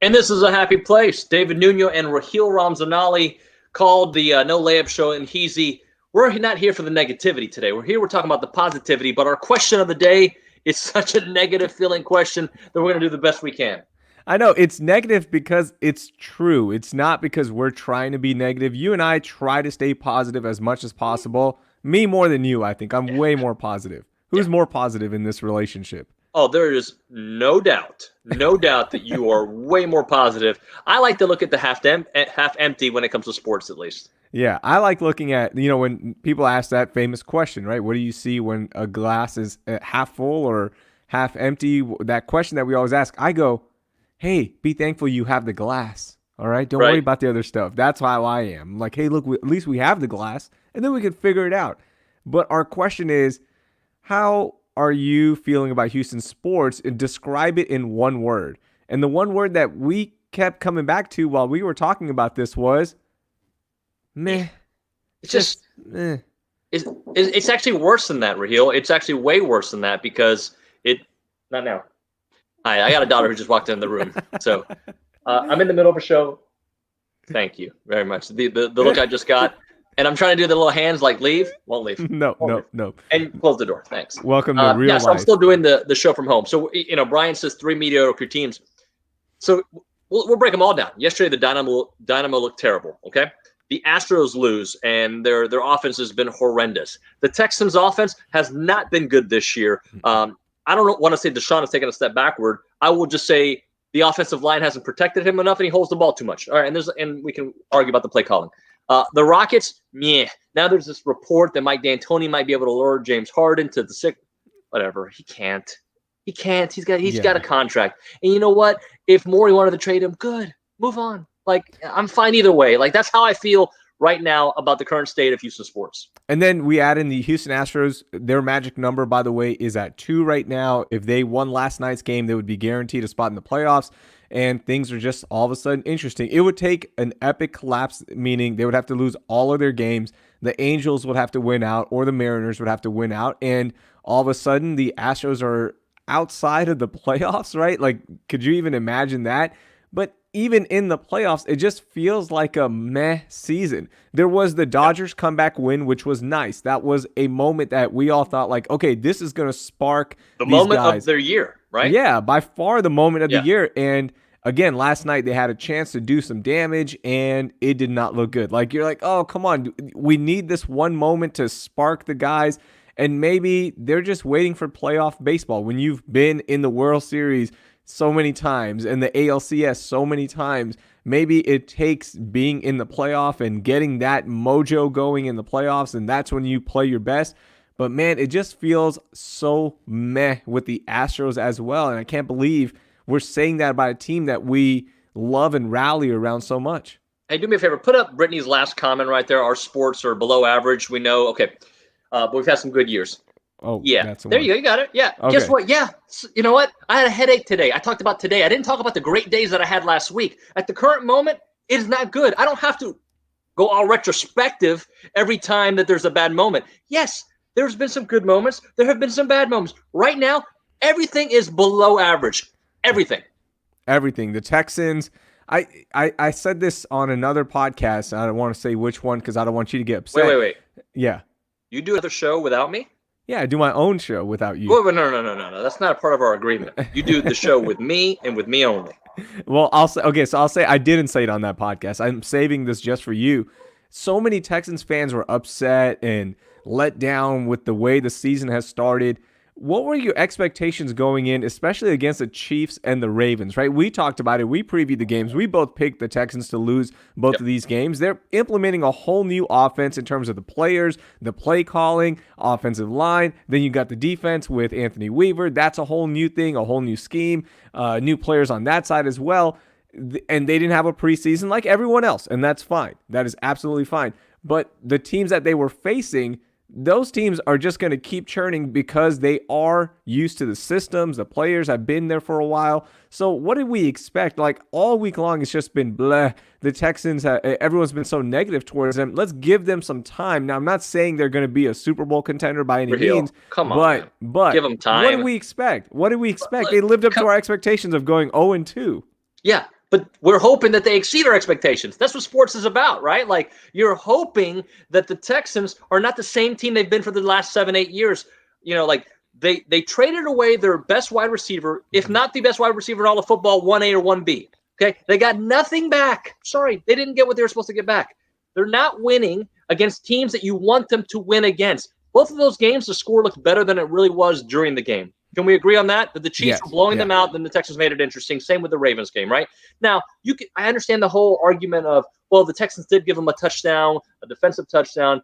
And this is a happy place. David Nuño and Raheel Ramzanali called the No Layup Show in Heezy. We're not here for the negativity today. We're talking about the positivity, but our question of the day is such a negative feeling question that we're going to do the best we can. I know it's negative because it's true. It's not because we're trying to be negative. You and I try to stay positive as much as possible. Me more than you, I think. I'm way more positive. Who's more positive in this relationship? Oh, there is no doubt that you are way more positive. I like to look at the half empty when it comes to sports, at least. Yeah, I like looking at, when people ask that famous question, right? What do you see when a glass is half full or half empty? That question that we always ask, I go, hey, be thankful you have the glass. All right? Don't worry about the other stuff. That's how I am. Like, hey, look, at least we have the glass, and then we can figure it out. But our question is, how are you feeling about Houston sports, and describe it in one word? And the one word that we kept coming back to while we were talking about this was meh. It's just meh. It's actually worse than that, Raheel. It's actually way worse than that because not now. Hi, I got a daughter who just walked in the room. So I'm in the middle of a show. Thank you very much. The look I just got. And I'm trying to do the little hands like leave. Won't leave. No. And close the door. Thanks. Welcome to real life. So I'm still doing the show from home. So, Brian says 3 mediocre teams. So we'll break them all down. Yesterday, the Dynamo looked terrible, okay? The Astros lose, and their offense has been horrendous. The Texans' offense has not been good this year. I don't want to say Deshaun has taken a step backward. I will just say the offensive line hasn't protected him enough, and he holds the ball too much. All right, and we can argue about the play calling. The Rockets, meh. Now there's this report that Mike D'Antoni might be able to lure James Harden to the sick. Whatever. He can't. He's got a contract. And you know what? If Morey wanted to trade him, good. Move on. Like, I'm fine either way. Like, that's how I feel right now about the current state of Houston sports. And then we add in the Houston Astros. Their magic number, by the way, is at 2 right now. If they won last night's game, they would be guaranteed a spot in the playoffs. And things are just all of a sudden interesting. It would take an epic collapse, meaning they would have to lose all of their games. The Angels would have to win out, or the Mariners would have to win out. And all of a sudden, the Astros are outside of the playoffs, right? Like, could you even imagine that? But even in the playoffs, it just feels like a meh season. There was the Dodgers comeback win, which was nice. That was a moment that we all thought, like, okay, this is going to spark the moment of their year, right? Yeah, by far the moment of the year. And again, last night they had a chance to do some damage, and it did not look good. Like, you're like, oh, come on. We need this one moment to spark the guys. And maybe they're just waiting for playoff baseball. When you've been in the World Series so many times and the ALCS so many times, maybe it takes being in the playoff and getting that mojo going in the playoffs, and that's when you play your best. But man, it just feels so meh with the Astros as well, and I can't believe we're saying that about a team that we love and rally around so much. Hey, do me a favor. Put up Brittany's last comment right there. Our sports are below average. We know. Okay. But we've had some good years. Oh, yeah. There you go. You got it. Yeah. Okay. Guess what? Yeah. You know what? I had a headache today. I talked about today. I didn't talk about the great days that I had last week. At the current moment, it is not good. I don't have to go all retrospective every time that there's a bad moment. Yes, there's been some good moments. There have been some bad moments. Right now, everything is below average. Everything. The Texans. I said this on another podcast. I don't want to say which one because I don't want you to get upset. Wait. Yeah. You do another show without me? Yeah, I do my own show without you. Wait, no. That's not a part of our agreement. You do the show with me and with me only. Well, I'll say I didn't say it on that podcast. I'm saving this just for you. So many Texans fans were upset and let down with the way the season has started. What were your expectations going in, especially against the Chiefs and the Ravens, right? We talked about it. We previewed the games. We both picked the Texans to lose both of these games. They're implementing a whole new offense in terms of the players, the play calling, offensive line. Then you got the defense with Anthony Weaver. That's a whole new thing, a whole new scheme, new players on that side as well. And they didn't have a preseason like everyone else, and that's fine. That is absolutely fine. But the teams that they were facing, those teams are just going to keep churning because they are used to the systems. The players have been there for a while. So what did we expect? Like all week long, it's just been bleh. The Texans, everyone's been so negative towards them. Let's give them some time. Now, I'm not saying they're going to be a Super Bowl contender by any means. Come on, but give them time. What did we expect? They lived up to our expectations of going 0-2. Yeah, but we're hoping that they exceed our expectations. That's what sports is about, right? Like, you're hoping that the Texans are not the same team they've been for the last 7-8 years. Like they traded away their best wide receiver, if not the best wide receiver in all of football, 1A or 1B. Okay, they got nothing back. Sorry, they didn't get what they were supposed to get back. They're not winning against teams that you want them to win against. Both of those games, the score looked better than it really was during the game. Can we agree on that? That the Chiefs were blowing them out, then the Texans made it interesting. Same with the Ravens game, right? Now, I understand the whole argument of, well, the Texans did give them a touchdown, a defensive touchdown.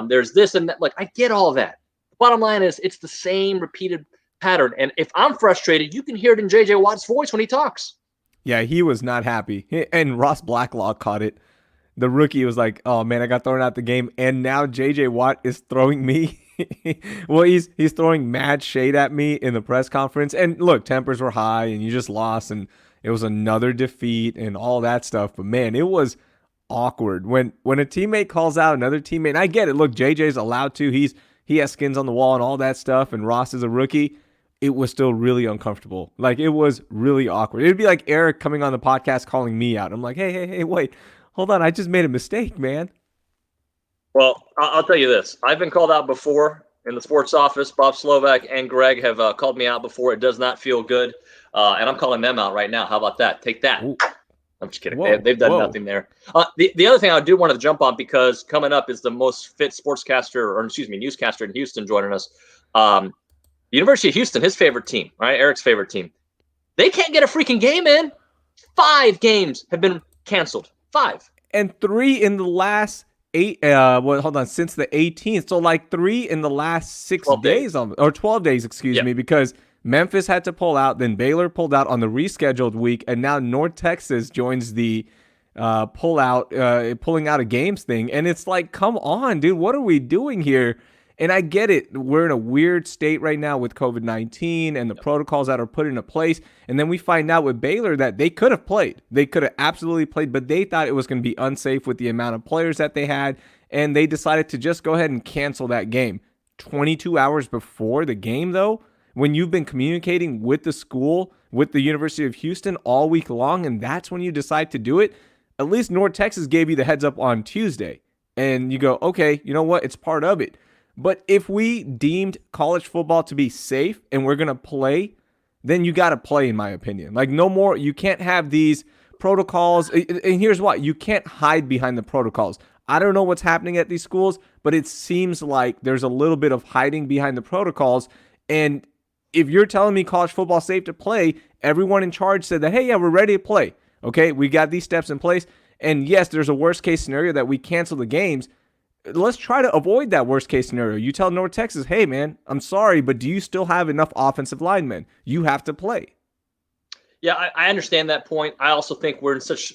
There's this and that. Like, I get all that. The bottom line is it's the same repeated pattern. And if I'm frustrated, you can hear it in J.J. Watt's voice when he talks. Yeah, he was not happy. And Ross Blacklock caught it. The rookie was like, oh, man, I got thrown out the game. And now J.J. Watt is throwing me. Well, he's throwing mad shade at me in the press conference. And look, tempers were high and you just lost and it was another defeat and all that stuff. But, man, it was awkward. When a teammate calls out another teammate, and I get it. Look, JJ's allowed to. He has skins on the wall and all that stuff. And Ross is a rookie. It was still really uncomfortable. Like, it was really awkward. It'd be like Erik coming on the podcast calling me out. I'm like, hey, wait. Hold on, I just made a mistake, man. Well, I'll tell you this. I've been called out before in the sports office. Bob Slovak and Greg have called me out before. It does not feel good. And I'm calling them out right now. How about that? Take that. Ooh. I'm just kidding. They've done nothing there. The other thing I do want to jump on, because coming up is the most fit newscaster in Houston joining us. University of Houston, his favorite team, right? Erik's favorite team. They can't get a freaking game in. 5 games have been canceled. 5. And 3 in the last 8, since the 18th. So like 3 in the last 6 days, or 12 days, excuse me, because Memphis had to pull out, then Baylor pulled out on the rescheduled week, and now North Texas joins the pulling out of games thing. And it's like, come on, dude, what are we doing here? And I get it. We're in a weird state right now with COVID-19 and the protocols that are put into place. And then we find out with Baylor that they could have played. They could have absolutely played, but they thought it was going to be unsafe with the amount of players that they had. And they decided to just go ahead and cancel that game. 22 hours before the game, though, when you've been communicating with the school, with the University of Houston all week long, and that's when you decide to do it. At least North Texas gave you the heads up on Tuesday. And you go, okay, you know what? It's part of it. But if we deemed college football to be safe and we're going to play, then you got to play, in my opinion. Like, no more. You can't have these protocols. And here's why. You can't hide behind the protocols. I don't know what's happening at these schools, but it seems like there's a little bit of hiding behind the protocols. And if you're telling me college football is safe to play, everyone in charge said that, hey, yeah, we're ready to play. Okay, we got these steps in place. And yes, there's a worst case scenario that we cancel the games. Let's try to avoid that worst case scenario. You tell North Texas, hey, man, I'm sorry, but do you still have enough offensive linemen? You have to play. Yeah, I understand that point. I also think we're in such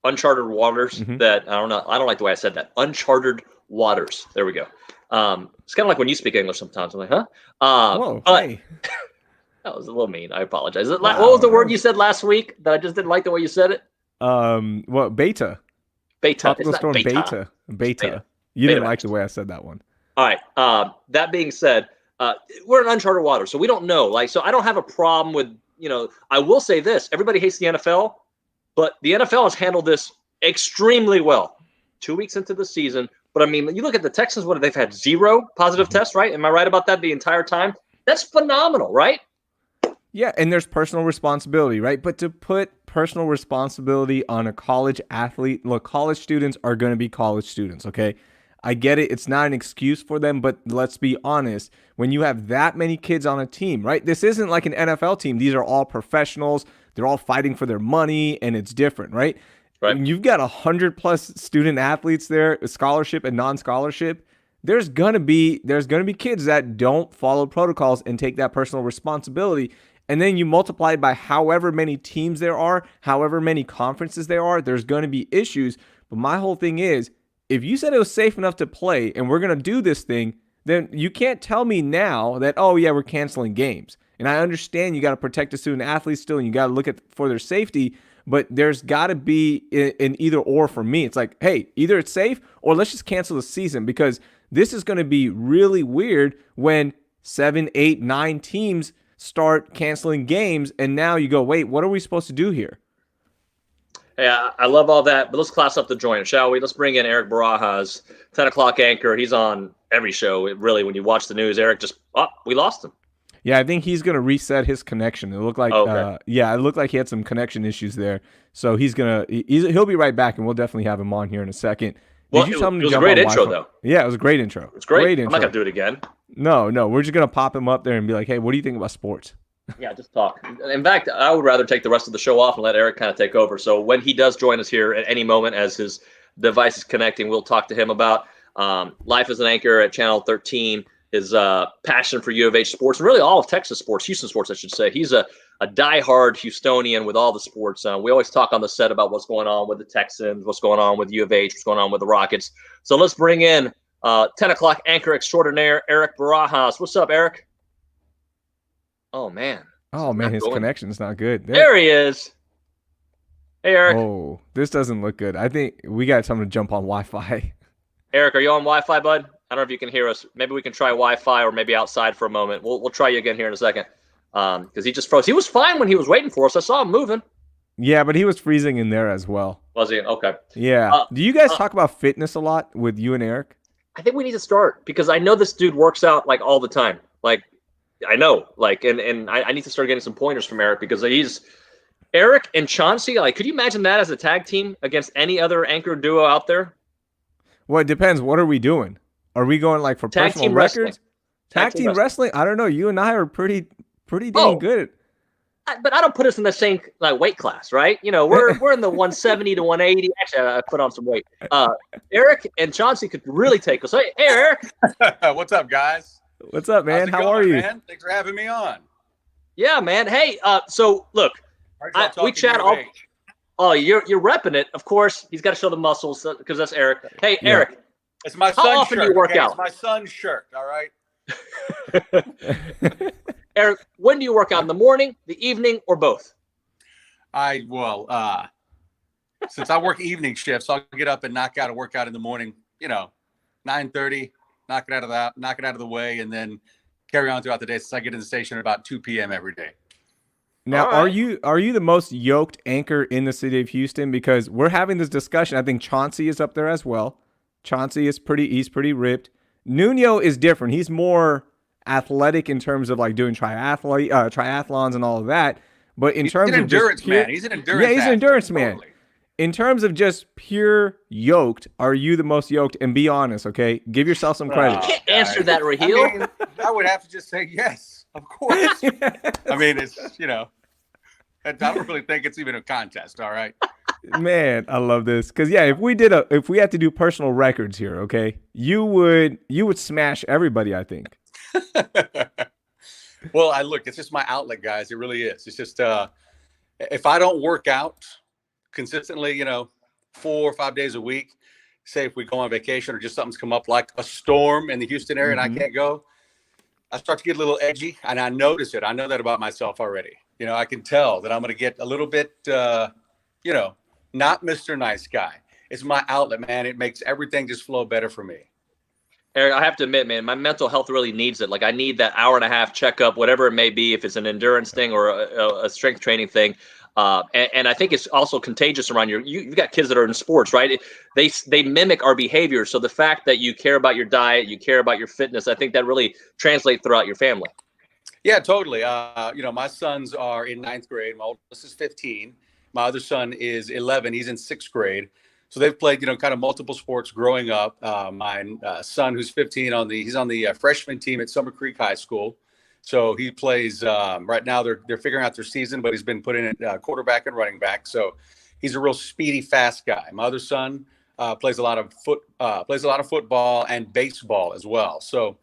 uncharted waters that, I don't know, I don't like the way I said that. Uncharted waters. There we go. It's kind of like when you speak English sometimes. I'm like, huh? Whoa, hey. That was a little mean. I apologize. Wow. What was the word you said last week that I just didn't like the way you said it? Beta. Beta. It's not beta. Beta. You didn't like the way I said that one. All right. That being said, we're in uncharted waters, so we don't know. So I don't have a problem with, I will say this. Everybody hates the NFL, but the NFL has handled this extremely well. 2 weeks into the season. But, I mean, you look at the Texans, they've had 0 positive tests, right? Am I right about that the entire time? That's phenomenal, right? Yeah, and there's personal responsibility, right? But to put personal responsibility on a college athlete, look, college students are going to be college students, okay? I get it. It's not an excuse for them, but let's be honest. When you have that many kids on a team, right? This isn't like an NFL team. These are all professionals. They're all fighting for their money, and it's different, right? Right. When you've got 100+ student athletes there, scholarship and non-scholarship, there's gonna be kids that don't follow protocols and take that personal responsibility. And then you multiply it by however many teams there are, however many conferences there are, there's going to be issues. But my whole thing is, if you said it was safe enough to play and we're going to do this thing, then you can't tell me now that, oh, yeah, we're canceling games. And I understand you got to protect the student athletes still, and you got to look for their safety, but there's got to be an either or for me. It's like, hey, either it's safe or let's just cancel the season, because this is going to be really weird when 7, 8, 9 teams start canceling games, and now you go, wait, what are we supposed to do here? Hey, I love all that, but let's class up the joint, shall we? Let's bring in Erik Barajas, 10 o'clock anchor. He's on every show. Really, when you watch the news, Erik we lost him. Yeah, I think he's gonna reset his connection. It looked like, Okay. it looked like he had some connection issues there. So he'll be right back, and we'll definitely have him on here in a second. Well, Did you tell him it to was a jump great on intro, Wi-Fi? though. Yeah, it was a great intro. It's great. Great I'm intro. not going to do it again. No, we're just gonna pop him up there and be like, hey, what do you think about sports? Yeah, just talk. In fact, I would rather take the rest of the show off and let Erik kind of take over. So when he does join us here at any moment as his device is connecting, we'll talk to him about life as an anchor at Channel 13, his passion for U of H sports, and really all of Texas sports, Houston sports, I should say. He's a diehard Houstonian with all the sports. We always talk on the set about what's going on with the Texans, what's going on with U of H, what's going on with the Rockets. So let's bring in 10 o'clock anchor extraordinaire, Erik Barajas. What's up, Erik? Oh, man. Oh man, his connection's not good. There he is. Hey, Erik. Oh, this doesn't look good. I think we got someone to jump on Wi-Fi. Erik, are you on Wi-Fi, bud? I don't know if you can hear us. Maybe we can try Wi-Fi or maybe outside for a moment. We'll try you again here in a second because he just froze. He was fine when he was waiting for us. I saw him moving. Yeah, but he was freezing in there as well. Was he? Okay. Yeah. Do you guys talk about fitness a lot with you and Erik? I think we need to start because I know this dude works out like all the time. Like, I know, like, and I need to start getting some pointers from Erik because he's Erik and Chauncey. Like, could you imagine that as a tag team against any other anchor duo out there? Well, it depends. What are we doing? Are we going like for Tag personal team records? wrestling. Tag team wrestling? I don't know. You and I are pretty dang good. But I don't put us in the same like weight class, right? You know, we're in the 170 to 180. Actually, I put on some weight. Erik and Chauncey could really take us. Hey, Erik. What's up, guys? What's up, man? How are you? Man? Thanks for having me on. Yeah, man. Hey, so look, we chat all. Oh, you're repping it. Of course, he's got to show the muscles because that's Erik. Hey, yeah. Erik. It's my son's how often shirt. do you work out? It's my son's shirt. All right. Erik, when do you work out? In the morning, the evening, or both? Since I work evening shifts, I'll get up and knock out a workout in the morning. 9:30. Knock it out of the way, and then carry on throughout the day since I get in the station at about 2 p.m. every day. Now, are you the most yoked anchor in the city of Houston? Because we're having this discussion. I think Chauncey is up there as well. Chauncey is he's pretty ripped. Nuño is different. He's more athletic in terms of like doing triathlons and all of that. But in terms of endurance man, he's an endurance. Yeah, he's an endurance man. Totally. In terms of just pure yoked, are you the most yoked? And be honest, okay? Give yourself some credit. You can't answer that, Raheel. I would have to just say yes, of course. I mean, it's I don't really think it's even a contest. All right. Man, I love this because if we had to do personal records here, okay, you would smash everybody. I think. Well, it's just my outlet, guys. It really is. It's just if I don't work out consistently, 4 or 5 days a week, say if we go on vacation or just something's come up like a storm in the Houston area and I can't go, I start to get a little edgy and I notice it. I know that about myself already. I can tell that I'm going to get a little bit, not Mr. Nice Guy. It's my outlet, man. It makes everything just flow better for me. Erik, I have to admit, man, my mental health really needs it. Like I need that hour and a half checkup, whatever it may be, if it's an endurance thing or a strength training thing. And I think it's also contagious around you've got kids that are in sports, right? They mimic our behavior. So the fact that you care about your diet, you care about your fitness, I think that really translates throughout your family. Yeah, totally. My sons are in 9th grade. My oldest is 15. My other son is 11. He's in 6th grade. So they've played, kind of multiple sports growing up. My son, who's 15, he's on the freshman team at Summer Creek High School. So he plays right now. They're figuring out their season, but he's been put in at quarterback and running back. So he's a real speedy, fast guy. My other son plays a lot of football and baseball as well. So,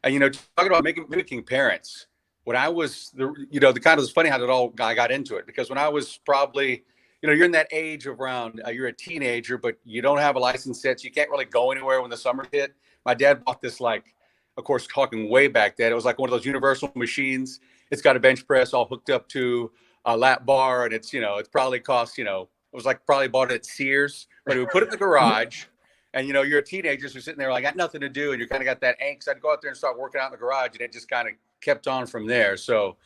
and talking about mimicking parents. When I was it's funny how I got into it because when I was probably, you're in that age of around, you're a teenager, but you don't have a license yet. So you can't really go anywhere when the summer hit. My dad bought this, of course, talking way back then, it was like one of those universal machines. It's got a bench press all hooked up to a lap bar. And it's, it's probably cost, it was like probably bought it at Sears, but it would put it in the garage. And, you're a teenager, so you're sitting there like, I got nothing to do. And you kind of got that angst. I'd go out there and start working out in the garage. And it just kind of kept on from there. So,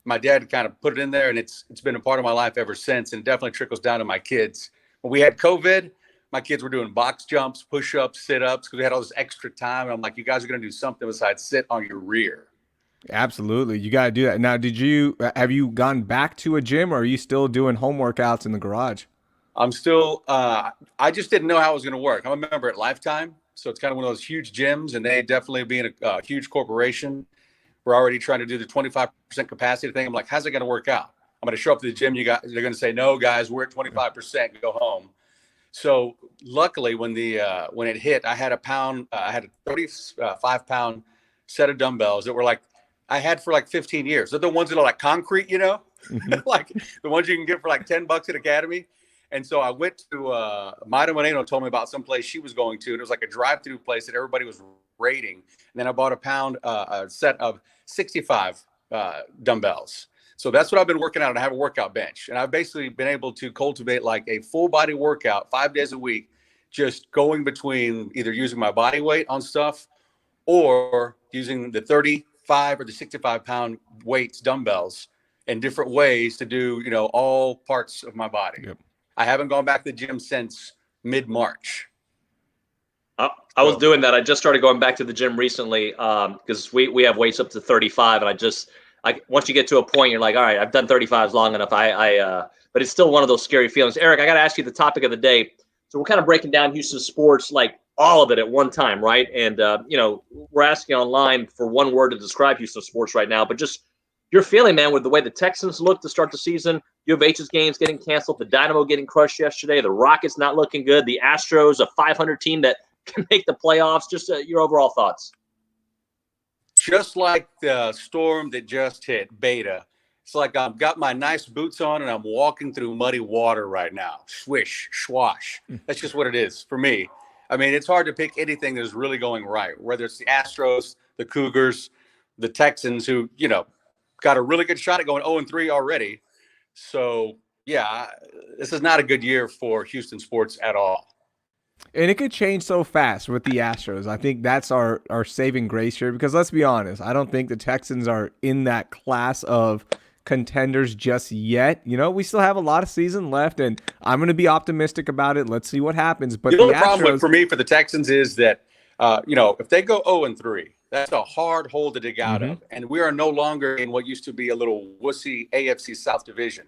my dad kind of put it in there, and it's been a part of my life ever since, and it definitely trickles down to my kids. When we had COVID, my kids were doing box jumps, push-ups, sit-ups, because we had all this extra time. And I'm like, you guys are going to do something besides sit on your rear. Absolutely. You got to do that. Now, have you gone back to a gym, or are you still doing home workouts in the garage? I'm still, I just didn't know how it was going to work. I'm a member at Lifetime, so it's kind of one of those huge gyms, and they definitely being a huge corporation, we're already trying to do the 25% capacity thing. I'm like, how's it going to work out? I'm going to show up to the gym. They're going to say, no, guys, we're at 25%. Go home. So luckily, when it hit, I had a 35-pound set of dumbbells that were like I had for like 15 years. They're the ones that are like concrete, like the ones you can get for like $10 at Academy. And so I went to Maida Moreno told me about some place she was going to, and it was like a drive-through place that everybody was rating. And then I bought a set of 65 dumbbells. So that's what I've been working out, and I have a workout bench. And I've basically been able to cultivate like a full body workout 5 days a week, just going between either using my body weight on stuff or using the 35 or the 65-pound weights dumbbells in different ways to do, all parts of my body. Yep. I haven't gone back to the gym since mid-March. I was doing that. I just started going back to the gym recently because we have weights up to 35, and once you get to a point, you're like, all right, I've done 35s long enough. But it's still one of those scary feelings. Erik, I got to ask you the topic of the day. So we're kind of breaking down Houston sports, like all of it at one time, right? And we're asking online for one word to describe Houston sports right now, but just your feeling, man, with the way the Texans look to start the season, U of H's games getting canceled, the Dynamo getting crushed yesterday, the Rockets not looking good, the Astros, a 500 team that can make the playoffs. Just your overall thoughts. Just like the storm that just hit Beta, it's like I've got my nice boots on and I'm walking through muddy water right now. Swish, swash. That's just what it is for me. I mean, it's hard to pick anything that's really going right, whether it's the Astros, the Cougars, the Texans, who, got a really good shot at going 0-3 already. So, yeah, this is not a good year for Houston sports at all. And it could change so fast with the Astros. I think that's our saving grace here, because let's be honest, I don't think the Texans are in that class of contenders just yet. We still have a lot of season left, and I'm going to be optimistic about it. Let's see what happens. But the only problem for me for the Texans is that, if they go 0-3, that's a hard hole to dig out of. And we are no longer in what used to be a little wussy AFC South division.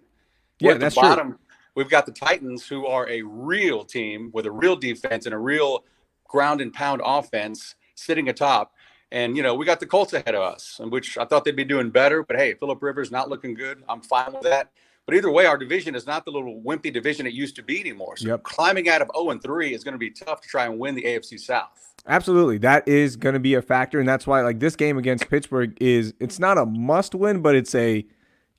Yeah, that's true. We've got the Titans, who are a real team with a real defense and a real ground and pound offense sitting atop. And, we got the Colts ahead of us, in which I thought they'd be doing better. But, hey, Phillip Rivers not looking good. I'm fine with that. But either way, our division is not the little wimpy division it used to be anymore. So climbing out of 0-3 is going to be tough to try and win the AFC South. Absolutely. That is going to be a factor. And that's why, like, this game against Pittsburgh it's not a must win, but it's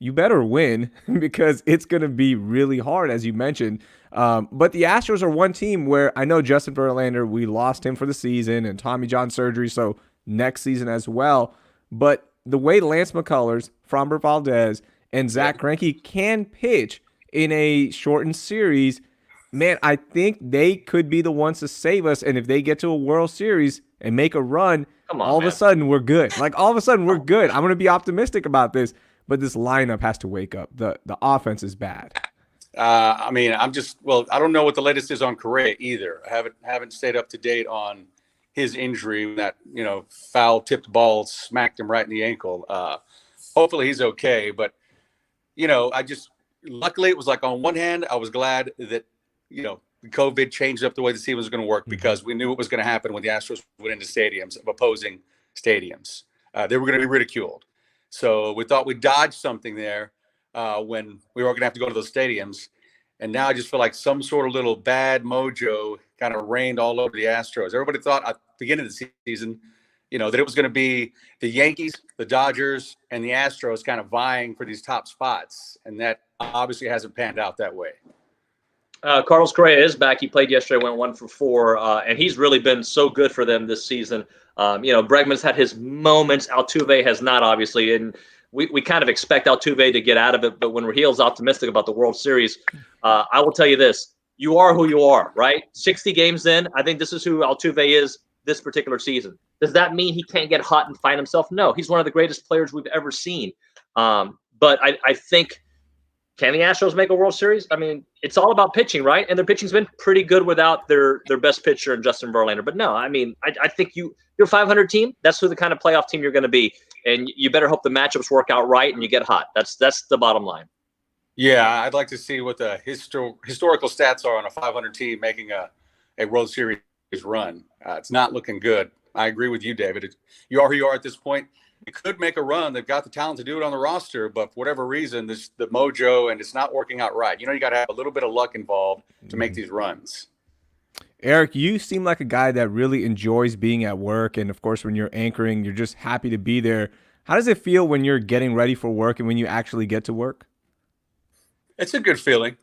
you better win because it's going to be really hard, as you mentioned. But the Astros are one team where I know Justin Verlander, we lost him for the season, and Tommy John surgery, so next season as well. But the way Lance McCullers, Framber Valdez, and Zach Greinke can pitch in a shortened series, man, I think they could be the ones to save us. And if they get to a World Series and make a run, all of a sudden we're good. Like, all of a sudden we're good. I'm going to be optimistic about this. But this lineup has to wake up. The offense is bad. I don't know what the latest is on Correa either. I haven't stayed up to date on his injury. That foul tipped ball smacked him right in the ankle. Hopefully he's okay. But luckily it was like, on one hand, I was glad that COVID changed up the way the season was going to work, because we knew what was going to happen when the Astros went into stadiums, of opposing stadiums. They were going to be ridiculed. So we thought we dodged something there when we were going to have to go to those stadiums. And now I just feel like some sort of little bad mojo kind of reigned all over the Astros. Everybody thought at the beginning of the season, that it was going to be the Yankees, the Dodgers, and the Astros kind of vying for these top spots. And that obviously hasn't panned out that way. Carlos Correa is back. He played yesterday, went 1 for 4, and he's really been so good for them this season. Bregman's had his moments. Altuve has not, obviously, and we kind of expect Altuve to get out of it. But when Raheel's optimistic about the World Series, I will tell you this: you are who you are, right? 60 games in, I think this is who Altuve is this particular season. Does that mean he can't get hot and find himself? No, he's one of the greatest players we've ever seen. But I think, can the Astros make a World Series? I mean, it's all about pitching, right? And their pitching's been pretty good without their best pitcher, Justin Verlander. But no, I mean, I think you're a 500 team. That's who the kind of playoff team you're going to be. And you better hope the matchups work out right and you get hot. That's the bottom line. Yeah, I'd like to see what the historical stats are on a 500 team making a World Series run. It's not looking good. I agree with you, David. You are who you are at this point. You could make a run. They've got the talent to do it on the roster, but for whatever reason, the mojo and it's not working out right. You got to have a little bit of luck involved to make these runs. Erik, you seem like a guy that really enjoys being at work. And of course, when you're anchoring, you're just happy to be there. How does it feel when you're getting ready for work and when you actually get to work? It's a good feeling,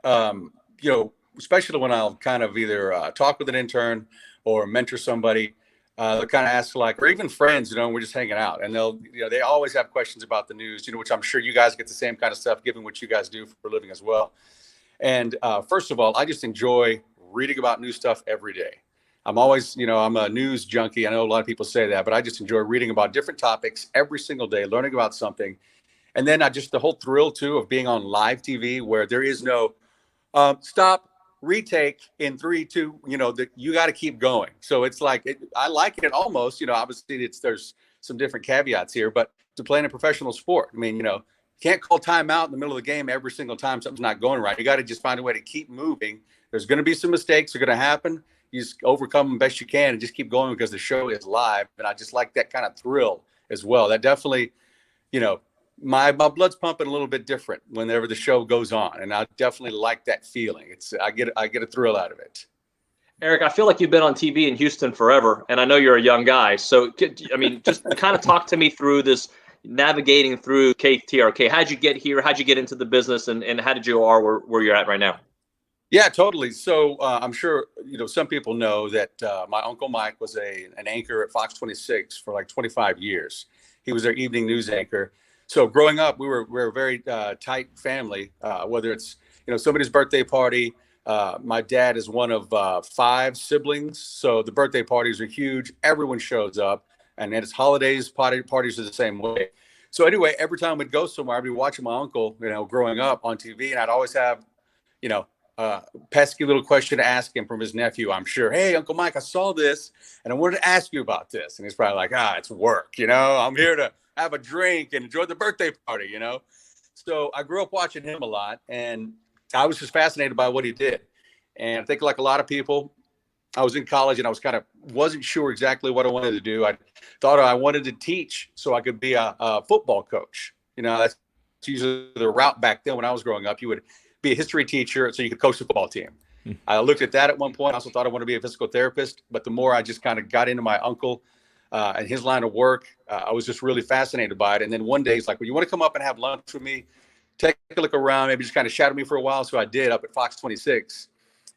especially when I'll kind of either talk with an intern or mentor somebody. They'll kind of ask or even friends, we're just hanging out, and they always have questions about the news, which I'm sure you guys get the same kind of stuff, given what you guys do for a living as well. And first of all, I just enjoy reading about new stuff every day. I'm always, I'm a news junkie. I know a lot of people say that, but I just enjoy reading about different topics every single day, learning about something. And then the whole thrill too of being on live TV where there is no stop, retake in 3, 2, that you got to keep going. So it's I like it almost, obviously there's some different caveats here, but to play in a professional sport, I mean, you can't call timeout in the middle of the game every single time something's not going right. You got to just find a way to keep moving. There's going to be some mistakes that are going to happen. You just overcome them best you can and just keep going because the show is live. And I just like that kind of thrill as well. That definitely, my blood's pumping a little bit different whenever the show goes on, and I definitely like that feeling. I get a thrill out of it. Erik, I feel like you've been on TV in Houston forever, and I know you're a young guy. So, I mean, just kind of talk to me through this navigating through KTRK. How'd you get here? How'd you get into the business, and how did you where you're at right now? Yeah, totally. So I'm sure some people know that my uncle Mike was an anchor at Fox 26 for 25 years. He was their evening news anchor. So growing up, we're a very tight family, whether it's, somebody's birthday party. My dad is one of 5 siblings. So the birthday parties are huge. Everyone shows up, and then it's holidays, parties are the same way. So anyway, every time we'd go somewhere, I'd be watching my uncle, growing up on TV, and I'd always have, pesky little question to ask him from his nephew, I'm sure. Hey, Uncle Mike, I saw this, and I wanted to ask you about this. And he's probably like, it's work, I'm here to have a drink and enjoy the birthday party, So I grew up watching him a lot, and I was just fascinated by what he did. And I think like a lot of people, I was in college and I was wasn't sure exactly what I wanted to do. I thought I wanted to teach so I could be a football coach. That's usually the route back then when I was growing up. You would be a history teacher so you could coach the football team. I looked at that at one point. I also thought I wanted to be a physical therapist, but the more I just kind of got into my uncle and his line of work, I was just really fascinated by it. And then one day he's like, well, you want to come up and have lunch with me? Take a look around, maybe just kind of shadow me for a while. So I did up at Fox 26.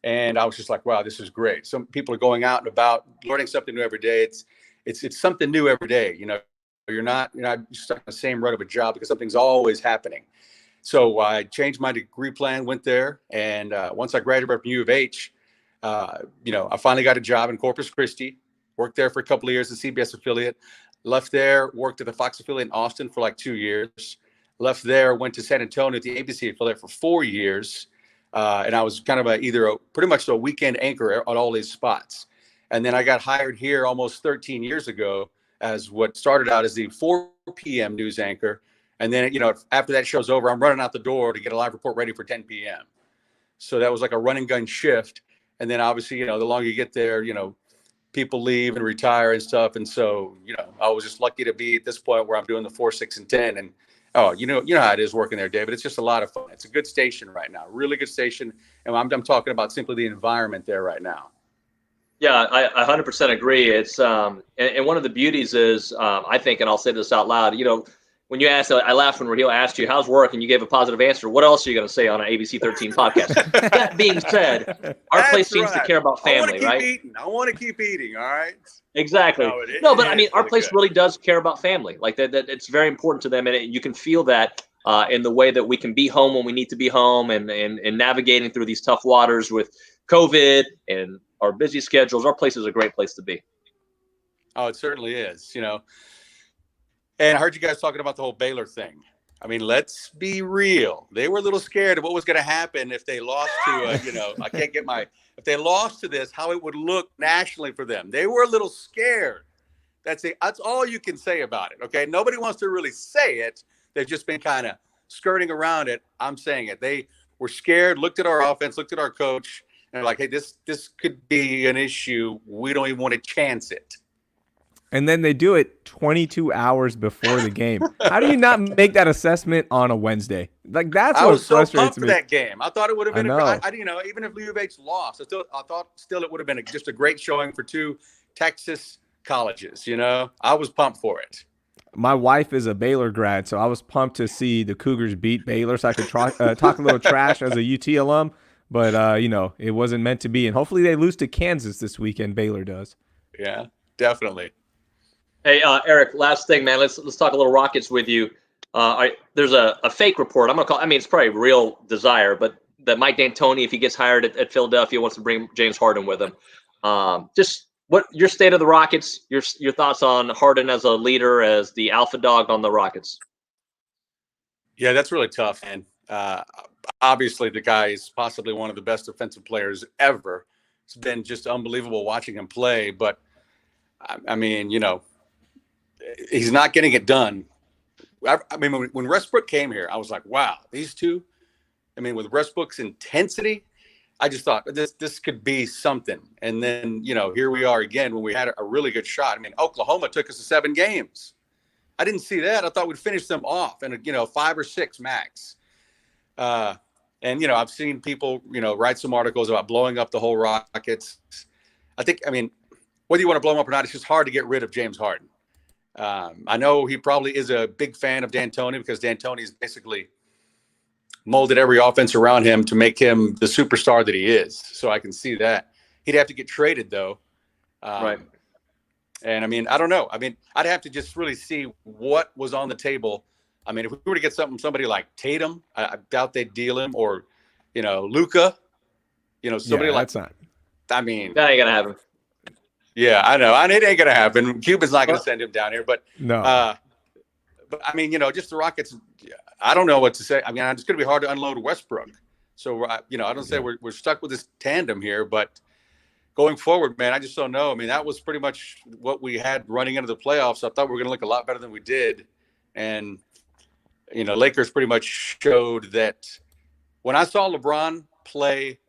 And I was just like, wow, this is great. Some people are going out and about, learning something new every day. It's something new every day. You're not stuck in the same rut of a job because something's always happening. So I changed my degree plan, went there. And once I graduated from U of H, I finally got a job in Corpus Christi. Worked there for a couple of years, the CBS affiliate. Left there, worked at the Fox affiliate in Austin for 2 years. Left there, went to San Antonio at the ABC affiliate for 4 years. And I was kind of pretty much a weekend anchor on all these spots. And then I got hired here almost 13 years ago as what started out as the 4 p.m. news anchor. And then, after that show's over, I'm running out the door to get a live report ready for 10 p.m. So that was like a run and gun shift. And then obviously, the longer you get there, people leave and retire and stuff. And so, I was just lucky to be at this point where I'm doing the 4, 6, and 10. And, you know how it is working there, David. It's just a lot of fun. It's a good station right now, really good station. And I'm talking about simply the environment there right now. Yeah, I 100% agree. It's and one of the beauties is, I think, and I'll say this out loud, when you asked, I laughed when Raheel asked you, how's work? And you gave a positive answer. What else are you going to say on an ABC 13 podcast? That being said, our place seems to care about family, right? I want to keep eating. All right. Exactly. No, but I mean, our place really does care about family. Like that it's very important to them. And you can feel that in the way that we can be home when we need to be home and navigating through these tough waters with COVID and our busy schedules. Our place is a great place to be. Oh, it certainly is, And I heard you guys talking about the whole Baylor thing. I mean, let's be real. They were a little scared of what was going to happen if they lost to, if they lost to this, how it would look nationally for them. They were a little scared. That's all you can say about it. Okay. Nobody wants to really say it. They've just been kind of skirting around it. I'm saying it. They were scared, looked at our offense, looked at our coach, and like, hey, this could be an issue. We don't even want to chance it. And then they do it 22 hours before the game. How do you not make that assessment on a Wednesday? Like, that's what frustrates me. I was so pumped for that game. I thought it would have been even if U of H lost, I thought it would have been just a great showing for two Texas colleges. I was pumped for it. My wife is a Baylor grad, so I was pumped to see the Cougars beat Baylor so I could talk a little trash as a UT alum. But, it wasn't meant to be. And hopefully they lose to Kansas this weekend. Baylor does. Yeah, definitely. Hey, Erik, last thing, man. Let's talk a little Rockets with you. There's a fake report. I'm going to call – it's probably real desire, but that Mike D'Antoni, if he gets hired at Philadelphia, wants to bring James Harden with him. Just what your state of the Rockets, your thoughts on Harden as a leader, as the alpha dog on the Rockets? Yeah, that's really tough, man. Obviously, the guy is possibly one of the best defensive players ever. It's been just unbelievable watching him play. But, I mean, he's not getting it done. I mean, when Westbrook came here, I was like, wow, these two. I mean, with Westbrook's intensity, I just thought this could be something. And then, here we are again when we had a really good shot. I mean, Oklahoma took us to 7 games. I didn't see that. I thought we'd finish them off in 5 or 6 max. And, I've seen people, write some articles about blowing up the whole Rockets. I mean, whether you want to blow them up or not, it's just hard to get rid of James Harden. I know he probably is a big fan of D'Antoni because D'Antoni's basically molded every offense around him to make him the superstar that he is. So I can see that. He'd have to get traded, though. Right. And, I mean, I don't know. I mean, I'd have to just really see what was on the table. I mean, if we were to get somebody like Tatum, I doubt they'd deal him, or, Luka, somebody like that. I mean, that ain't going to happen. Yeah, I know. And it ain't going to happen. Cuban's not going to send him down here. But, no. But I mean, just the Rockets, I don't know what to say. I mean, it's going to be hard to unload Westbrook. So, I don't say we're stuck with this tandem here, but going forward, man, I just don't know. I mean, that was pretty much what we had running into the playoffs. I thought we were going to look a lot better than we did. And, Lakers pretty much showed that when I saw LeBron play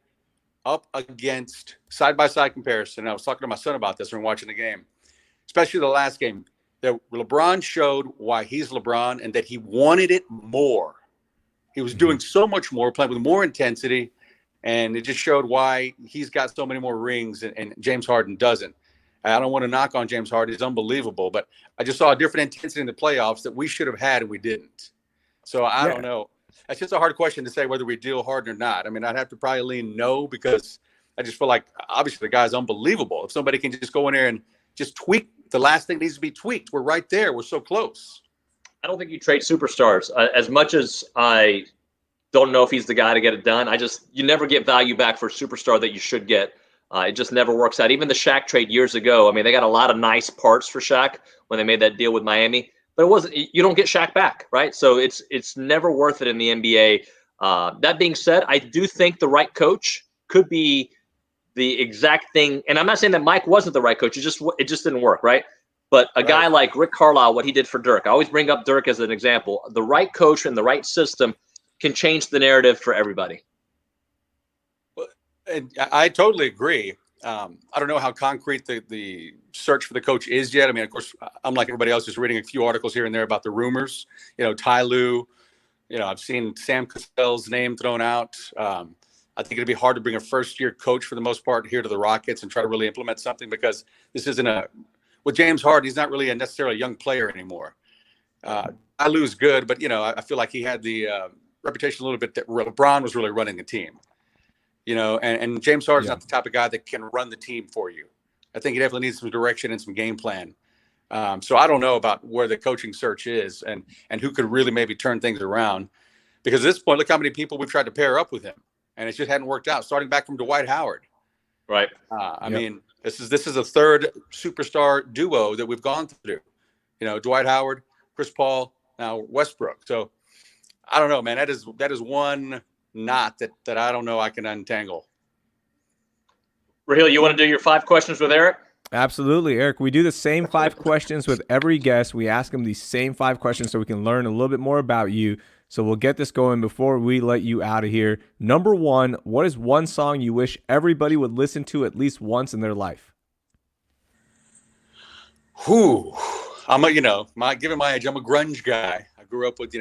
up against side-by-side comparison, I was talking to my son about this when watching the game, especially the last game, that LeBron showed why he's LeBron and that he wanted it more. He was doing so much more, playing with more intensity, and it just showed why he's got so many more rings and James Harden doesn't. I don't want to knock on James Harden. He's unbelievable, but I just saw a different intensity in the playoffs that we should have had and we didn't. So I don't know. That's just a hard question to say whether we deal Harden or not. I mean, I'd have to probably lean no because I just feel like obviously the guy's unbelievable. If somebody can just go in there and just tweak the last thing needs to be tweaked, we're right there. We're so close. I don't think you trade superstars. As much as I don't know if he's the guy to get it done, you never get value back for a superstar that you should get. It just never works out. Even the Shaq trade years ago, I mean, they got a lot of nice parts for Shaq when they made that deal with Miami. But you don't get Shaq back, right? So it's never worth it in the NBA. That being said, I do think the right coach could be the exact thing. And I'm not saying that Mike wasn't the right coach. It just didn't work, right? But a guy like Rick Carlisle, what he did for Dirk, I always bring up Dirk as an example. The right coach and the right system can change the narrative for everybody. And I totally agree. I don't know how concrete the search for the coach is yet. I mean, of course, I'm like everybody else, just reading a few articles here and there about the rumors. Ty Lue, I've seen Sam Cassell's name thrown out. I think it'd be hard to bring a first-year coach for the most part here to the Rockets and try to really implement something because this isn't with James Harden, he's not really necessarily a young player anymore. Ty Lue's good, but, I feel like he had the reputation a little bit that LeBron was really running the team. And James Harden's not the type of guy that can run the team for you. I think he definitely needs some direction and some game plan. So I don't know about where the coaching search is and who could really maybe turn things around. Because at this point, look how many people we've tried to pair up with him, and it just hadn't worked out. Starting back from Dwight Howard, right? I mean, this is a third superstar duo that we've gone through. Dwight Howard, Chris Paul, now Westbrook. So I don't know, man. That is one knot that I don't know I can untangle. Raheel, you want to do your 5 questions with Erik? Absolutely, Erik. We do the same 5 questions with every guest. We ask them these same 5 questions so we can learn a little bit more about you. So we'll get this going before we let you out of here. Number 1, what is one song you wish everybody would listen to at least once in their life? Whew. Given my age, I'm a grunge guy. I grew up with,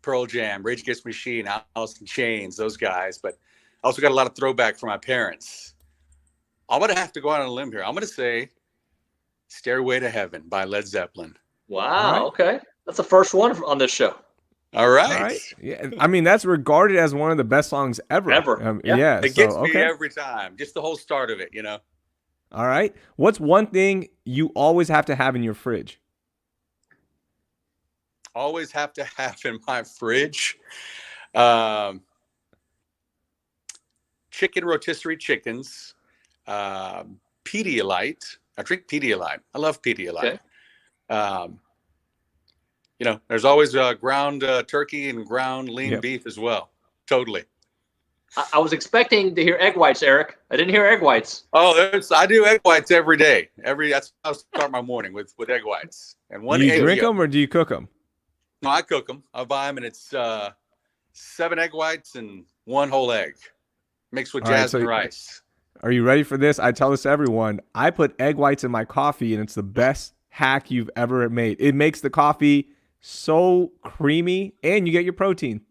Pearl Jam, Rage Against the Machine, Alice in Chains, those guys. But I also got a lot of throwback from my parents. I'm going to have to go out on a limb here. I'm going to say Stairway to Heaven by Led Zeppelin. Wow. Right. Okay. That's the first one on this show. All right. Yeah. I mean, that's regarded as one of the best songs ever. Yeah. It gets me every time. Just the whole start of it, All right. What's one thing you always have to have in your fridge? Always have to have in my fridge. Chicken rotisserie chickens. Pedialyte. I drink Pedialyte. I love Pedialyte. Okay. There's always ground turkey and ground lean beef as well. Totally. I was expecting to hear egg whites, Erik. I didn't hear egg whites. Oh, I do egg whites every day. That's how I start my morning with egg whites. And one. Do you drink them or do you cook them? No, I cook them. I buy them, and it's 7 egg whites and 1 whole egg mixed with jasmine rice. Are you ready for this? I tell this to everyone. I put egg whites in my coffee, and it's the best hack you've ever made. It makes the coffee so creamy, and you get your protein.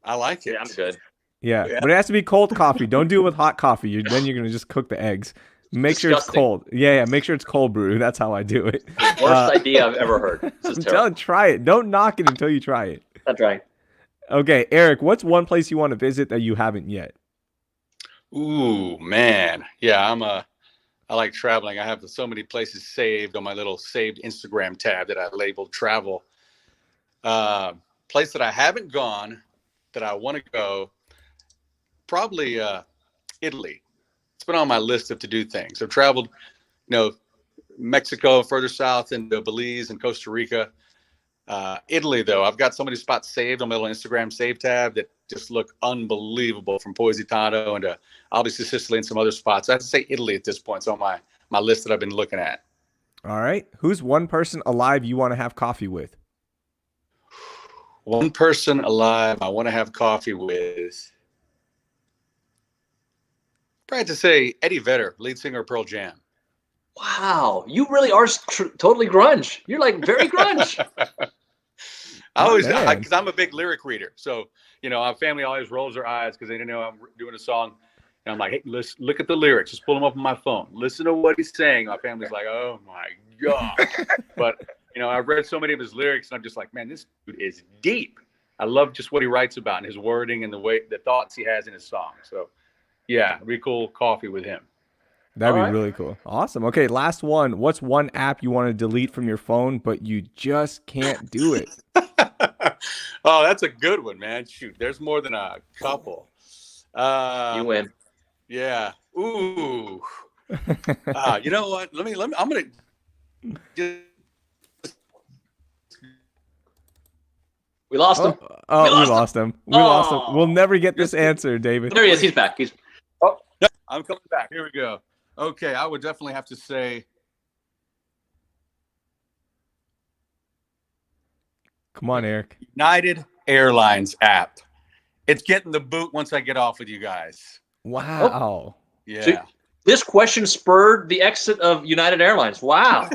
I like it. Yeah, I'm good. Yeah, but it has to be cold coffee. Don't do it with hot coffee. Then you're going to just cook the eggs. Make sure it's cold. Yeah, make sure it's cold brew. That's how I do it. Worst idea I've ever heard. This is terrible. Try it. Don't knock it until you try it. I'm trying. Okay, Erik, what's one place you want to visit that you haven't yet? Ooh, man. Yeah, I like traveling. I have so many places saved on my little saved Instagram tab that I labeled travel. Place that I haven't gone that I want to go, probably Italy. It's been on my list of to-do things. I've traveled, Mexico, further south into Belize and Costa Rica. Italy, though, I've got so many spots saved on my little Instagram save tab that just look unbelievable, from Positano and obviously Sicily and some other spots. I have to say Italy at this point. It's on my list that I've been looking at. All right. Who's one person alive you want to have coffee with? One person alive I want to have coffee with. I have to say Eddie Vedder, lead singer of Pearl Jam. Wow, you really are totally grunge. You're like very grunge. Because I'm a big lyric reader. So, our family always rolls their eyes because they know I'm doing a song. And I'm like, hey, look at the lyrics. Just pull them up on my phone. Listen to what he's saying. My family's like, oh, my God. But, I've read so many of his lyrics, and I'm just like, man, this dude is deep. I love just what he writes about and his wording and the thoughts he has in his song. So, yeah, really cool coffee with him. That'd be really cool. Awesome. Okay, last one. What's one app you want to delete from your phone, but you just can't do it? Oh, that's a good one, man. Shoot, there's more than a couple. You win. Yeah. Ooh. You know what? Let me. I'm gonna. We lost him. Oh, we lost him. We lost him. We'll never get this answer, David. There he is. He's back. Oh, no, I'm coming back. Here we go. Okay, I would definitely have to say. Come on, Erik. United Airlines app. It's getting the boot once I get off with you guys. Wow. Oh. Yeah. So this question spurred the exit of United Airlines. Wow.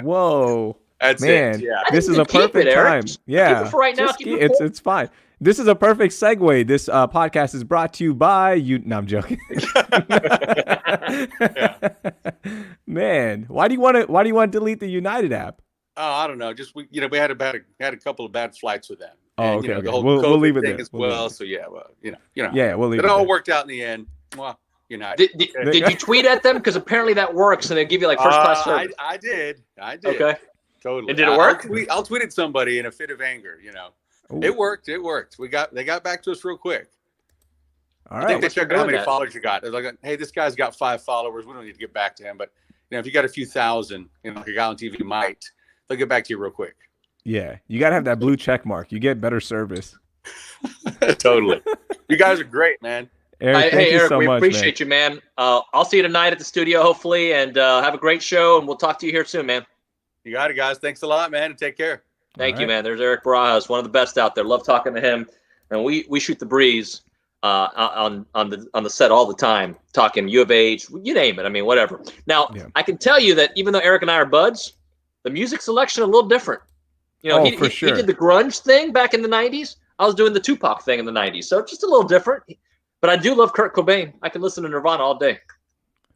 Whoa. That's Man, it. Yeah. This is a perfect time. Yeah. Keep it for right now. It's fine. This is a perfect segue. This podcast is brought to you by you. No, I'm joking. Man, why do you want to delete the United app? Oh, I don't know. Just we had a couple of bad flights with them. Oh, and, okay. The whole we'll leave it thing there. as well. So yeah, well, Yeah, we'll leave it. It all there. worked out in the end. Well, United. Did you tweet at them? Because apparently that works, and they give you like first class service. I did. Okay. Totally. And did it work? I'll tweet at somebody in a fit of anger. Ooh. It worked. They got back to us real quick. All I think right. they checked how many followers you got. They're like, hey, this guy's got 5 followers. We don't need to get back to him. But if you got a few thousand, like a guy on TV might, they'll get back to you real quick. Yeah, you gotta have that blue check mark. You get better service. Totally. You guys are great, man. Eric, thank you Eric, so we much, appreciate you, man. I'll see you tonight at the studio, hopefully, and have a great show. And we'll talk to you here soon, man. You got it, guys. Thanks a lot, man, and take care. Thank you, man. There's Erik Barajas, one of the best out there. Love talking to him, and we shoot the breeze on the set all the time, talking U of H, you name it. I mean, whatever. Now, I can tell you that even though Eric and I are buds, the music selection a little different. You know, he did the grunge thing back in the '90s. I was doing the Tupac thing in the '90s, so just a little different. But I do love Kurt Cobain. I can listen to Nirvana all day.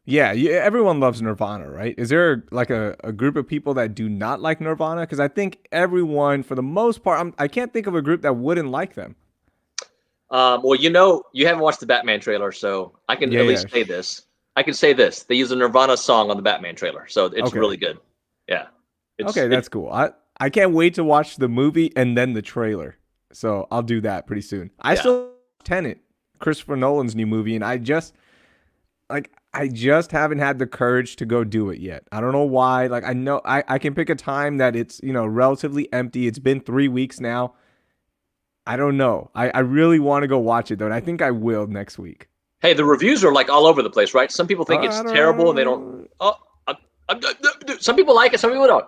Yeah, everyone loves Nirvana, right? Is there like a group of people that do not like Nirvana? Because I think everyone, for the most part, I can't think of a group that wouldn't like them. Well, you know, you haven't watched the Batman trailer, so I can at least say this. I can say this. They use a Nirvana song on the Batman trailer, so it's really good. Yeah. That's cool. I can't wait to watch the movie and then the trailer. So I'll do that pretty soon. I still Tenet, Christopher Nolan's new movie, and I just haven't had the courage to go do it yet. I don't know why. Like, I know I can pick a time that it's, you know, relatively empty. It's been 3 weeks now. I don't know. I really want to go watch it though, and I think I will next week. Hey, the reviews are like all over the place, right? Some people think it's terrible and they don't. Some people like it, some people don't.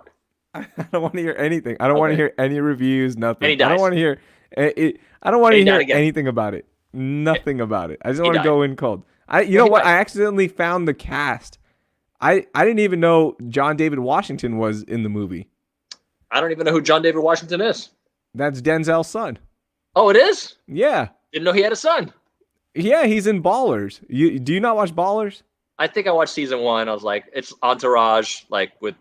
I don't want to hear anything. I don't want to hear any reviews, nothing. And he dies. I don't want to hear I don't want to hear anything about it. Nothing about it. I just want to go in cold. You know what? I accidentally found the cast. I didn't even know John David Washington was in the movie. I don't even know who John David Washington is. That's Denzel's son. Oh, it is? Yeah. Didn't know he had a son. Yeah, he's in Ballers. Do you not watch Ballers? I think I watched season 1. I was like, it's Entourage, like with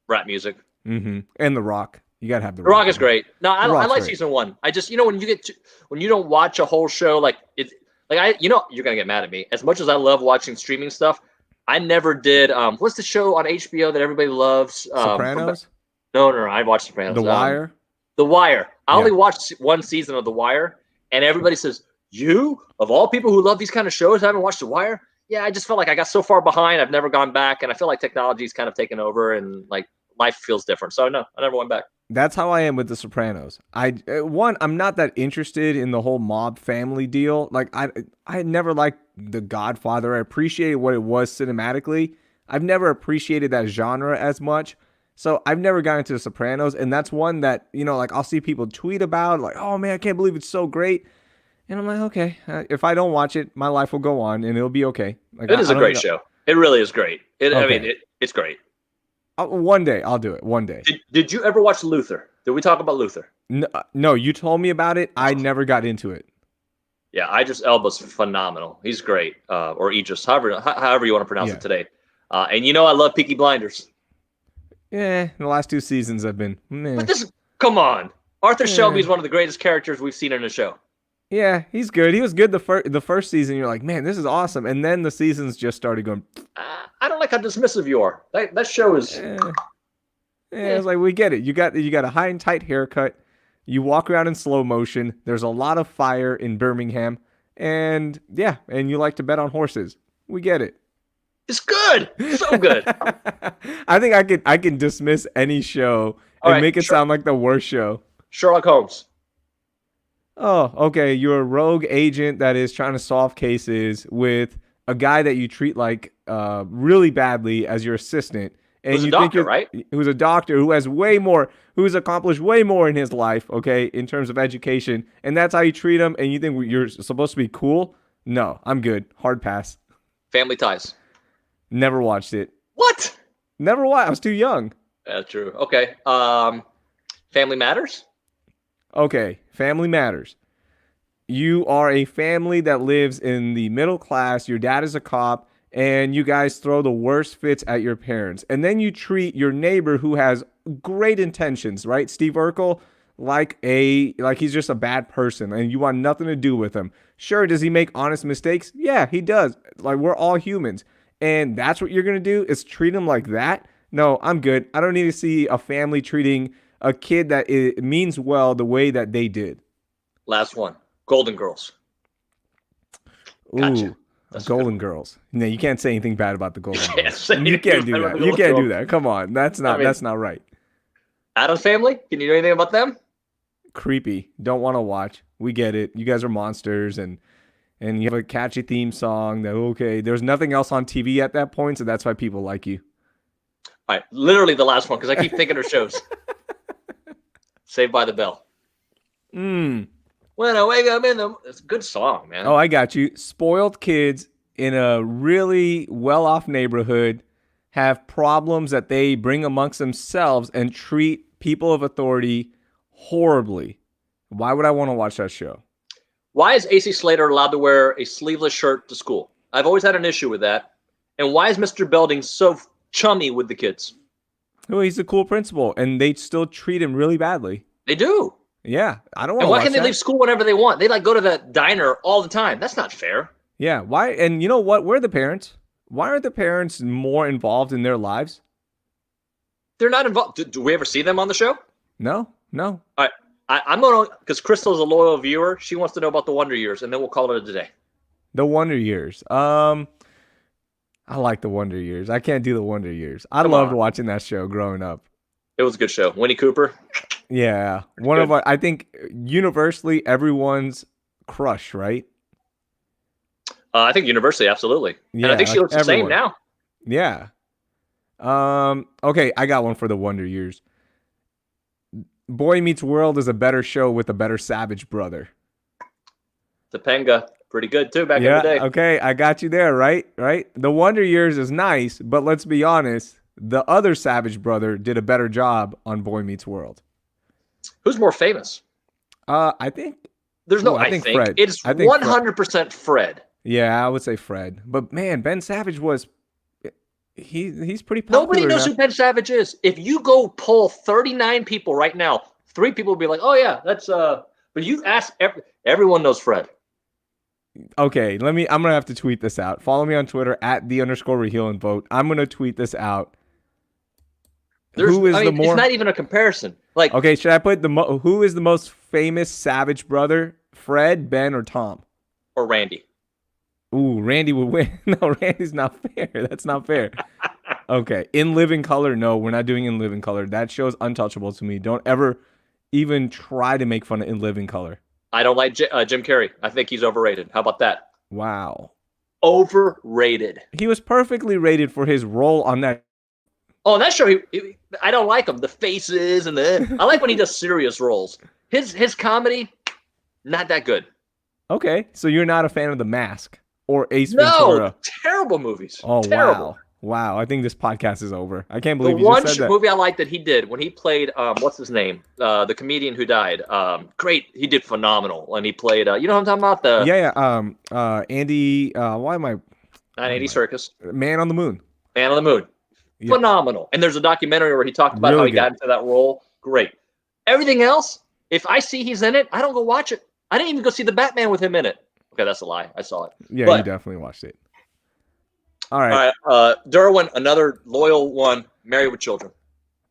rap music. Mm-hmm. And The Rock. You gotta have The Rock. The Rock is great. No, I like season 1. I just, you know, when you don't watch a whole show, like it's like you're gonna get mad at me. As much as I love watching streaming stuff, I never did. What's the show on HBO that everybody loves? Sopranos. No, I watched Sopranos. The Wire. The Wire. I only watched one season of The Wire, and everybody says, "You, of all people who love these kind of shows, haven't watched The Wire?" Yeah, I just felt like I got so far behind. I've never gone back, and I feel like technology's kind of taken over, and like life feels different. So no, I never went back. That's how I am with The Sopranos. I'm not that interested in the whole mob family deal. Like I never liked The Godfather. I appreciated what it was cinematically. I've never appreciated that genre as much. So I've never gotten into The Sopranos, and that's one that, you know, like I'll see people tweet about, like, "Oh man, I can't believe it's so great." And I'm like, okay, if I don't watch it, my life will go on, and it'll be okay. Like, it is a great show. It really is great. I mean, it's great. One day, I'll do it. One day. Did you ever watch Luther? Did we talk about Luther? No, you told me about it. I never got into it. Yeah, Idris Elba's phenomenal. He's great. Or Idris, however you want to pronounce it today. And you know I love Peaky Blinders. Yeah, the last 2 seasons have been. Meh. But come on. Arthur Shelby is one of the greatest characters we've seen in a show. Yeah, he's good. He was good the first season. You're like, man, this is awesome. And then the seasons just started going. I don't like how dismissive you are. That show is. It's like, we get it. You got a high and tight haircut. You walk around in slow motion. There's a lot of fire in Birmingham, and you like to bet on horses. We get it. It's good. So good. I think I can dismiss any show and make it sound like the worst show. Sherlock Holmes. Oh, okay. You're a rogue agent that is trying to solve cases with a guy that you treat like really badly as your assistant. And who's a doctor, right? Who's a doctor who has who's accomplished way more in his life, okay, in terms of education. And that's how you treat him, and you think you're supposed to be cool? No, I'm good. Hard pass. Family Ties. Never watched it. What? Never watched. I was too young. That's true. Okay. Family Matters? Okay. Family Matters. You are a family that lives in the middle class. Your dad is a cop, and you guys throw the worst fits at your parents. And then you treat your neighbor who has great intentions, right? Steve Urkel, like he's just a bad person, and you want nothing to do with him. Sure, does he make honest mistakes? Yeah, he does. Like, we're all humans. And that's what you're going to do, is treat him like that? No, I'm good. I don't need to see a family treating a kid that it means well the way that they did. Last one. Golden Girls. Gotcha. Ooh, Golden Girls. No, you can't say anything bad about the Golden Girls. You can't do that. You can't do that. Come on. That's not right. Addams Family? Can you know anything about them? Creepy. Don't want to watch. We get it. You guys are monsters, and you have a catchy theme song. That okay. There's nothing else on TV at that point, so that's why people like you. All right, literally the last one because I keep thinking of shows. Saved by the Bell. When I wake up it's a good song, man. Oh, I got you. Spoiled kids in a really well-off neighborhood have problems that they bring amongst themselves and treat people of authority horribly. Why would I want to watch that show? Why is AC Slater allowed to wear a sleeveless shirt to school? I've always had an issue with that. And why is Mr. Belding so chummy with the kids? Oh, he's a cool principal, and they still treat him really badly. They do. Yeah, I don't want to And why watch can't they that. leave school whenever they want? They go to the diner all the time. That's not fair. Yeah, why? And you know what? Where are the parents? Why aren't the parents more involved in their lives? They're not involved. Do we ever see them on the show? No. All right. I'm going to, because Crystal's a loyal viewer. She wants to know about the Wonder Years, and then we'll call it a day. The Wonder Years. I like the Wonder Years. I can't do the Wonder Years. I loved watching that show growing up. It was a good show. Winnie Cooper. Yeah. One of our, I think universally everyone's crush, right? I think universally, absolutely. Yeah, and I think she looks the same now. Yeah. Okay, I got one for the Wonder Years. Boy Meets World is a better show with a better Savage brother. Topanga, pretty good too back in the day. Okay, I got you there, right? The Wonder Years is nice, but let's be honest, the other Savage brother did a better job on Boy Meets World. Who's more famous? I think there's no. I think Fred. It's 100% Fred. Yeah, I would say Fred. But man, Ben Savage was. He's pretty popular. Nobody knows who Ben Savage is. If you go poll 39 people right now, 3 people will be like, "Oh yeah, that's." But you ask everyone knows Fred. Okay, I'm gonna have to tweet this out. Follow me on Twitter at @the_Raheel and vote. I'm gonna tweet this out. It's not even a comparison. Like, okay, should I put who is the most famous Savage brother? Fred, Ben, or Tom? Or Randy? Ooh, Randy would win. No, Randy's not fair. That's not fair. Okay, In Living Color. No, we're not doing In Living Color. That show's untouchable to me. Don't ever even try to make fun of In Living Color. I don't like Jim Carrey. I think he's overrated. How about that? Wow. Overrated. He was perfectly rated for his role on that. Oh, that show, I don't like him. The faces and I like when he does serious roles. His comedy, not that good. Okay, so you're not a fan of The Mask or Ace Ventura? No, terrible movies. Oh, terrible. Wow. I think this podcast is over. I can't believe the you one just said that. movie I liked that he did when he played, what's his name? The comedian who died. Great. He did phenomenal. And he played, you know what I'm talking about? Yeah. Andy, why am I? Not Andy Serkis. Man on the Moon. Man on the Moon. Yeah. Phenomenal. And there's a documentary where he talked about how he got into that role. Great. Everything else, if I see he's in it, I don't go watch it. I didn't even go see the Batman with him in it. Okay, that's a lie. I saw it. Yeah, you definitely watched it. All right. Derwin, another loyal one, married with children.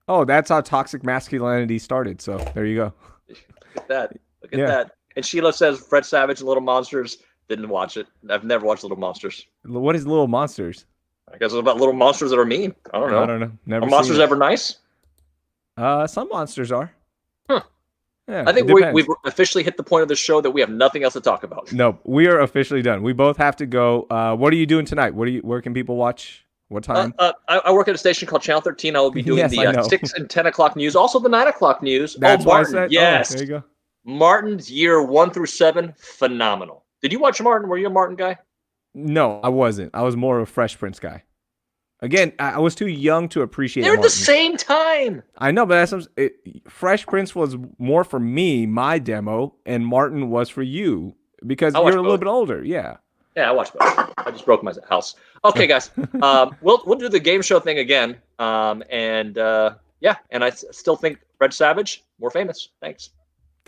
Oh, that's how toxic masculinity started. So there you go. Look at that. Look at that. And Sheila says Fred Savage and Little Monsters. Didn't watch it. I've never watched Little Monsters. What is Little Monsters? I guess it's about little monsters that are mean. I don't know. Never. Are monsters ever nice? Some monsters are. Huh. Yeah, I think we've officially hit the point of the show that we have nothing else to talk about. No, we are officially done. We both have to go. What are you doing tonight? Where can people watch? What time? I work at a station called Channel 13. I will be doing the 6 and 10 o'clock news, also the 9 o'clock news. That's Martin. Why I said, yes. There you go. Martin's year 1 through 7, phenomenal. Did you watch Martin? Were you a Martin guy? No, I wasn't. I was more of a Fresh Prince guy. Again, I was too young to appreciate They're Martin. the same time. I know, but Fresh Prince was more for me, my demo, and Martin was for you because you're a little bit older. Yeah. Yeah, I watched both. I just broke my house. Okay, guys. We'll do the game show thing again. And I still think Fred Savage more famous. Thanks.